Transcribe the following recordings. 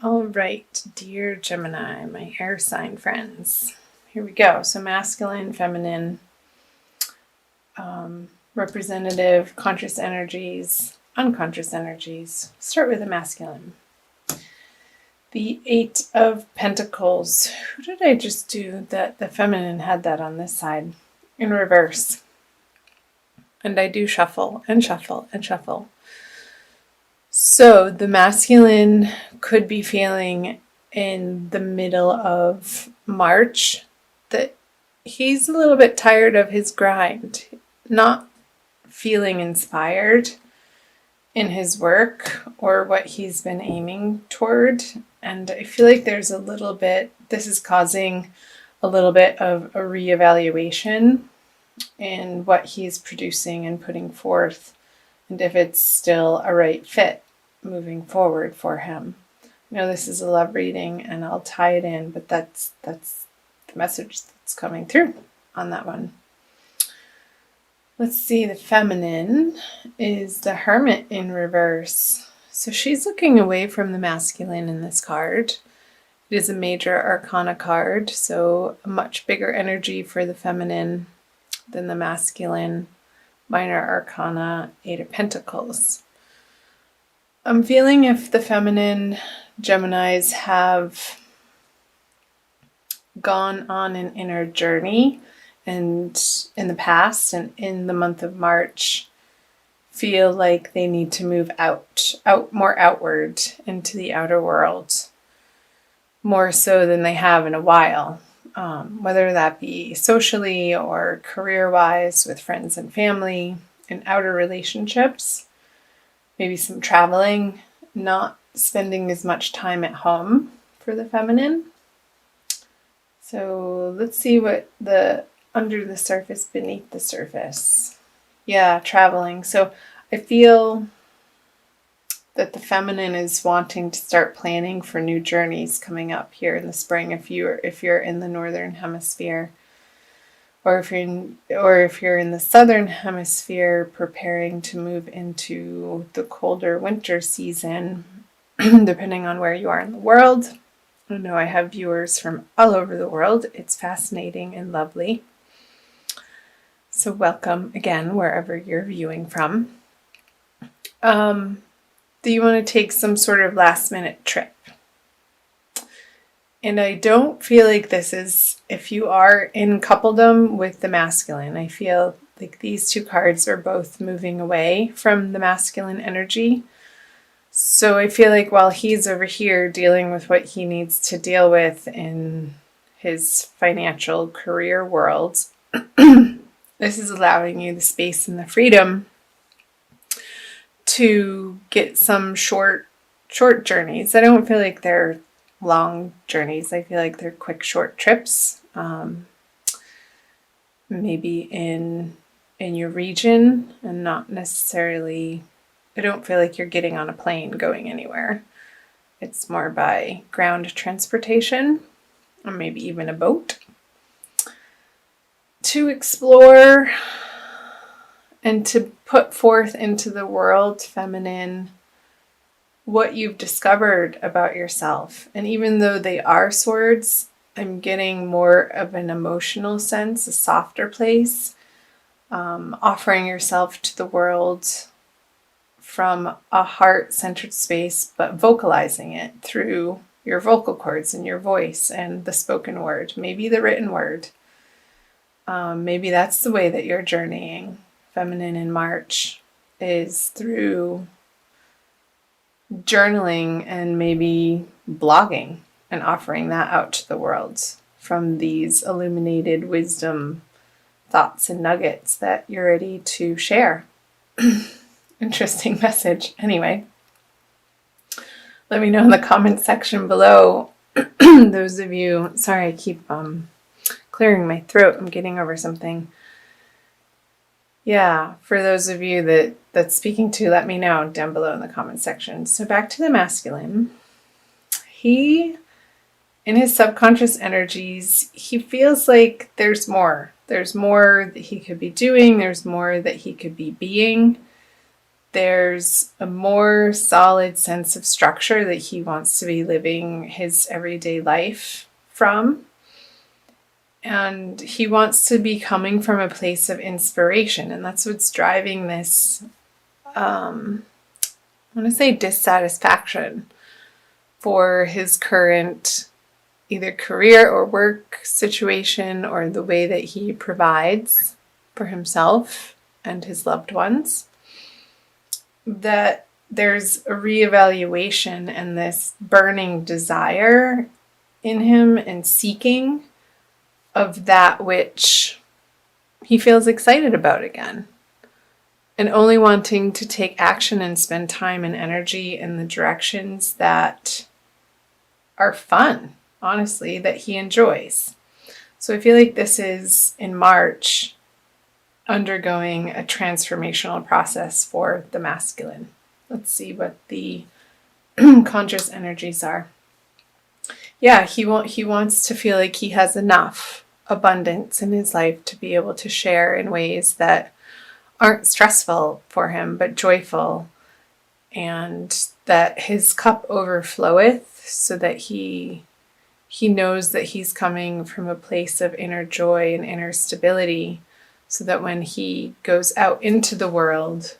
All right, dear Gemini, my air sign friends. Here we go. So masculine, feminine, representative, conscious energies, unconscious energies. Start with the masculine. The Eight of Pentacles. Who did I just do that? The feminine had that on this side in reverse. And I do shuffle and shuffle and shuffle. So the masculine could be feeling in the middle of March that he's a little bit tired of his grind, not feeling inspired in his work or what he's been aiming toward. And I feel like there's a little bit, this is causing a little bit of a reevaluation in what he's producing and putting forth, and if it's still a right fit moving forward for him. I know this is a love reading and I'll tie it in, but that's the message that's coming through on that one. Let's see, the feminine is the Hermit in reverse. So she's looking away from the masculine in this card. It is a major arcana card, so a much bigger energy for the feminine than the masculine. Minor arcana, Eight of Pentacles. I'm feeling if the feminine Geminis have gone on an inner journey and in the past and in the month of March feel like they need to move out more outward into the outer world, more so than they have in a while, whether that be socially or career-wise with friends and family, in outer relationships, maybe some traveling, not spending as much time at home for the feminine. So let's see what the under the surface, beneath the surface. Yeah, traveling. So I feel that the feminine is wanting to start planning for new journeys coming up here in the spring if you're in the northern hemisphere, or if you're in the southern hemisphere preparing to move into the colder winter season, depending on where you are in the world. I know I have viewers from all over the world. It's fascinating and lovely. So welcome again, wherever you're viewing from. Do you want to take some sort of last minute trip? And I don't feel like this is, if you are in coupledom with the masculine, I feel like these two cards are both moving away from the masculine energy. So I feel like while he's over here dealing with what he needs to deal with in his financial career world, this is allowing you the space and the freedom to get some short journeys. I don't feel like they're long journeys. I feel like they're quick, short trips. Maybe in your region, and not necessarily, I don't feel like you're getting on a plane going anywhere. It's more by ground transportation, or maybe even a boat, to explore and to put forth into the world, feminine, what you've discovered about yourself. And even though they are swords, I'm getting more of an emotional sense, a softer place, offering yourself to the world from a heart-centered space, but vocalizing it through your vocal cords and your voice and the spoken word, maybe the written word. Maybe that's the way that you're journeying. Feminine in March is through journaling and maybe blogging and offering that out to the world from these illuminated wisdom thoughts and nuggets that you're ready to share. Interesting message. Anyway, let me know in the comment section below. Those of you, sorry, I keep clearing my throat. I'm getting over something. Yeah, for those of you that's speaking to, let me know down below in the comment section. So back to the masculine. He, in his subconscious energies, he feels like there's more. There's more that he could be doing. There's more that he could be being. there's a more solid sense of structure that he wants to be living his everyday life from. And he wants to be coming from a place of inspiration. And that's what's driving this, I want to say, dissatisfaction for his current either career or work situation, or the way that he provides for himself and his loved ones. That there's a reevaluation and this burning desire in him and seeking of that which he feels excited about again, and only wanting to take action and spend time and energy in the directions that are fun, honestly, that he enjoys. So I feel like this is, in March, undergoing a transformational process for the masculine. Let's see what the conscious energies are. Yeah, he wants to feel like he has enough abundance in his life to be able to share in ways that aren't stressful for him, but joyful, and that his cup overfloweth, so that he knows that he's coming from a place of inner joy and inner stability, so that when he goes out into the world,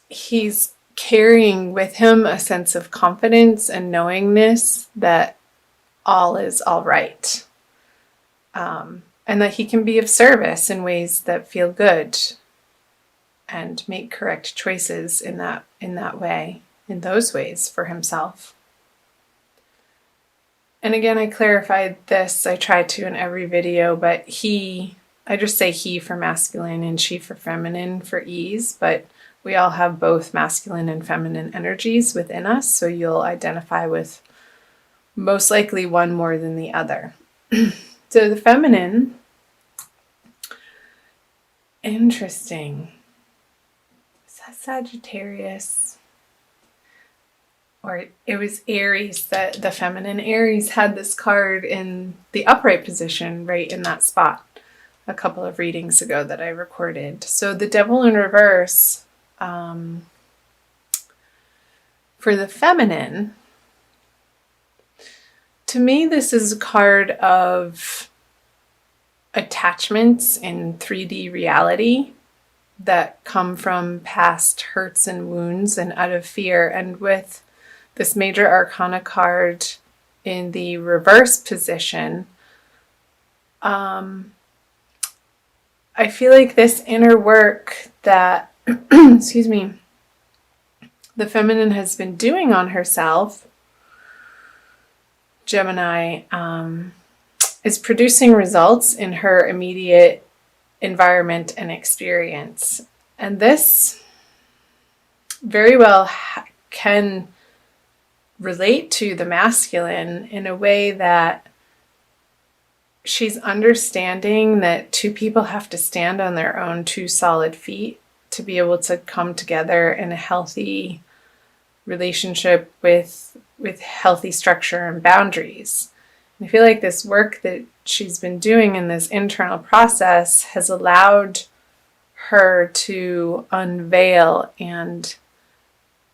he's carrying with him a sense of confidence and knowingness that all is all right. And that he can be of service in ways that feel good and make correct choices in that way, in those ways for himself. And again, I clarified this, I try to in every video, but I just say he for masculine and she for feminine for ease, but we all have both masculine and feminine energies within us, so you'll identify with most likely one more than the other. So the feminine, interesting. Is that Sagittarius? Or it was Aries, that the feminine Aries had this card in the upright position right in that spot a couple of readings ago that I recorded. So the Devil in reverse, for the feminine, to me this is a card of attachments in 3D reality that come from past hurts and wounds and out of fear. And with this major arcana card in the reverse position, I feel like this inner work that, excuse me, the feminine has been doing on herself, Gemini, is producing results in her immediate environment and experience. And this very well can relate to the masculine in a way that she's understanding that two people have to stand on their own two solid feet to be able to come together in a healthy relationship with healthy structure and boundaries. And I feel like this work that she's been doing in this internal process has allowed her to unveil and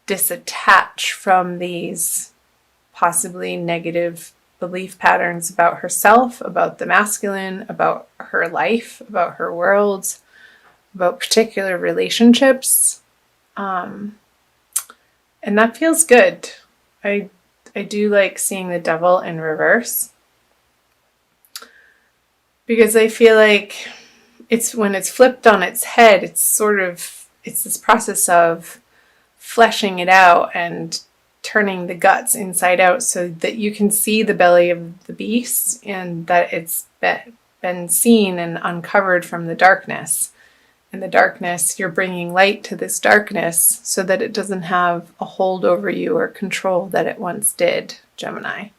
disattach from these possibly negative belief patterns about herself, about the masculine, about her life, about her world, about particular relationships. And that feels good. I do like seeing the Devil in reverse, because I feel like it's when it's flipped on its head, it's this process of fleshing it out and turning the guts inside out so that you can see the belly of the beast, and that it's been seen and uncovered from the darkness. In the darkness, you're bringing light to this darkness so that it doesn't have a hold over you or control that it once did, Gemini.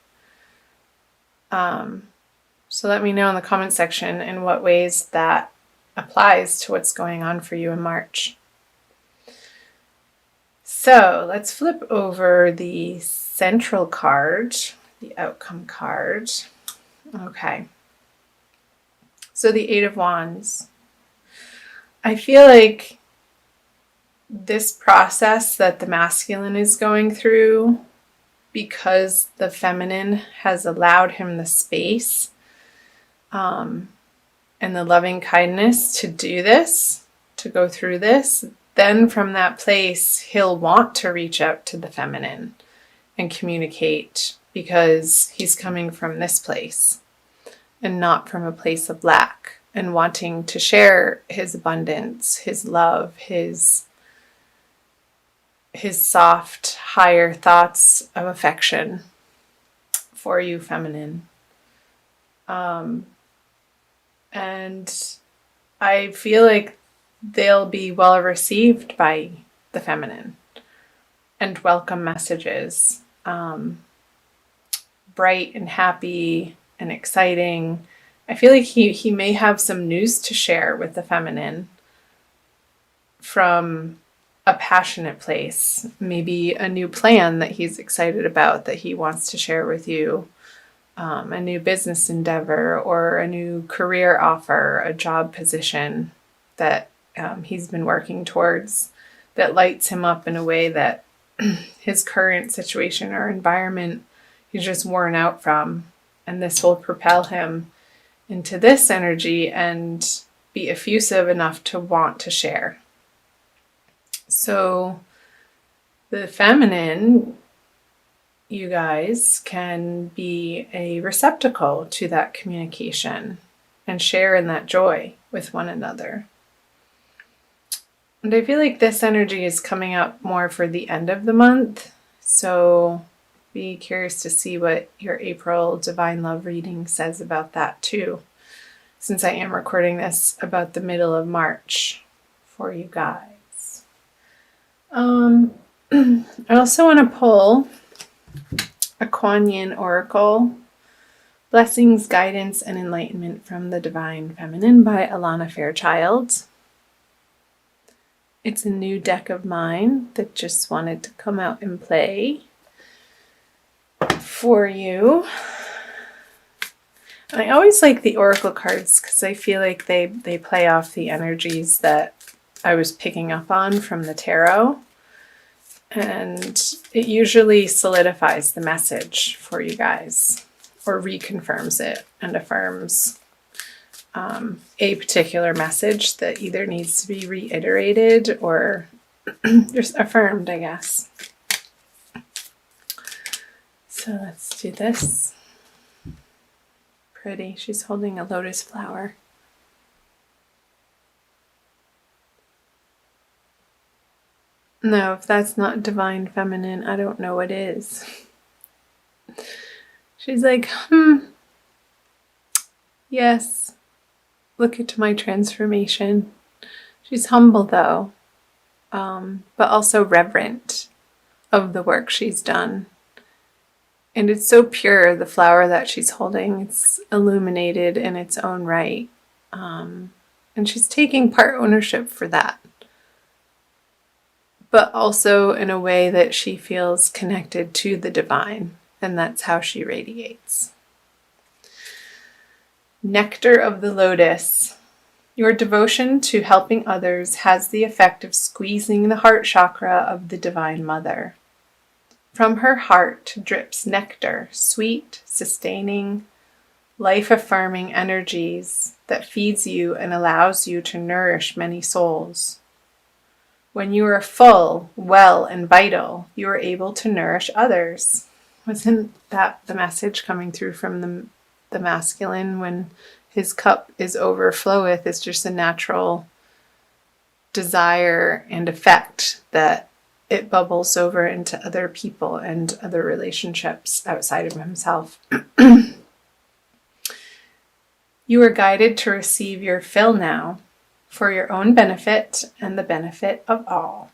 So let me know in the comment section in what ways that applies to what's going on for you in March. So let's flip over the central card, the outcome card. Okay. So the Eight of Wands. I feel like this process that the masculine is going through, because the feminine has allowed him the space and the loving kindness to do this, to go through this, then from that place, he'll want to reach out to the feminine and communicate, because he's coming from this place and not from a place of lack, and wanting to share his abundance, his love, his soft, higher thoughts of affection for you, feminine. And I feel like they'll be well received by the feminine and welcome messages. Bright and happy and exciting. I feel like he may have some news to share with the feminine from a passionate place, maybe a new plan that he's excited about that he wants to share with you, a new business endeavor or a new career offer, a job position that he's been working towards that lights him up in a way that his current situation or environment he's just worn out from. And this will propel him into this energy and be effusive enough to want to share. So the feminine, you guys, can be a receptacle to that communication and share in that joy with one another. And I feel like this energy is coming up more for the end of the month. So be curious to see what your April Divine Love reading says about that too, since I am recording this about the middle of March for you guys. I also want to pull a Kuan Yin Oracle, Blessings, Guidance, and Enlightenment from the Divine Feminine by Alana Fairchild. It's a new deck of mine that just wanted to come out and play for you. And I always like the Oracle cards because I feel like they play off the energies that I was picking up on from the tarot. And it usually solidifies the message for you guys, or reconfirms it and affirms a particular message that either needs to be reiterated or just affirmed, I guess. So let's do this. Pretty. She's holding a lotus flower. No, if that's not divine feminine, I don't know what is. She's like, yes, look at my transformation. She's humble though, but also reverent of the work she's done. And it's so pure, the flower that she's holding. It's illuminated in its own right. And she's taking part ownership for that. But also in a way that she feels connected to the divine. And that's how she radiates. Nectar of the Lotus. Your devotion to helping others has the effect of squeezing the heart chakra of the Divine Mother. From her heart drips nectar, sweet, sustaining, life-affirming energies that feeds you and allows you to nourish many souls. When you are full, well, and vital, you are able to nourish others. Wasn't that the message coming through from the masculine when his cup is overfloweth? It's just a natural desire and effect that it bubbles over into other people and other relationships outside of himself. You are guided to receive your fill now for your own benefit and the benefit of all.